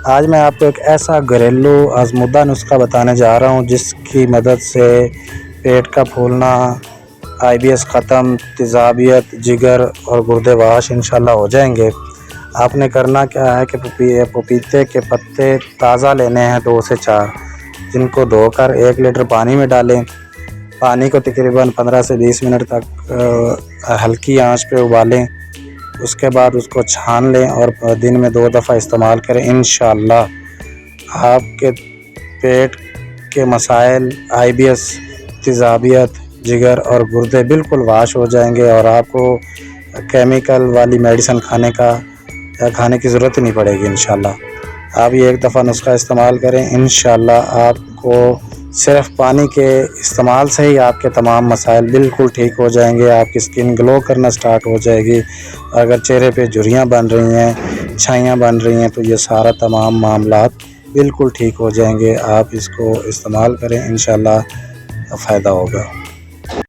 آج میں آپ کو ایک ایسا گھریلو آزمودہ نسخہ بتانے جا رہا ہوں جس کی مدد سے پیٹ کا پھولنا، IBS ختم، تیزابیت، جگر اور گردے واش انشاءاللہ ہو جائیں گے۔ آپ نے کرنا کیا ہے کہ پپیتے کے پتے تازہ لینے ہیں 2 سے 4، جن کو دھو کر 1 لیٹر پانی میں ڈالیں۔ پانی کو تقریباً 15 سے 20 منٹ تک ہلکی آنچ پہ ابالیں۔ اس کے بعد اس کو چھان لیں اور دن میں 2 دفعہ استعمال کریں۔ انشاءاللہ آپ کے پیٹ کے مسائل، IBS، تیزابیت، جگر اور گردے بالکل واش ہو جائیں گے، اور آپ کو کیمیکل والی میڈیسن کھانے کی ضرورت نہیں پڑے گی انشاءاللہ۔ آپ یہ 1 دفعہ نسخہ استعمال کریں، انشاءاللہ آپ کو صرف پانی کے استعمال سے ہی آپ کے تمام مسائل بالکل ٹھیک ہو جائیں گے۔ آپ کی سکن گلو کرنا سٹارٹ ہو جائے گی۔ اگر چہرے پہ جھریاں بن رہی ہیں، چھائیاں بن رہی ہیں، تو یہ سارا تمام معاملات بالکل ٹھیک ہو جائیں گے۔ آپ اس کو استعمال کریں، انشاءاللہ فائدہ ہوگا۔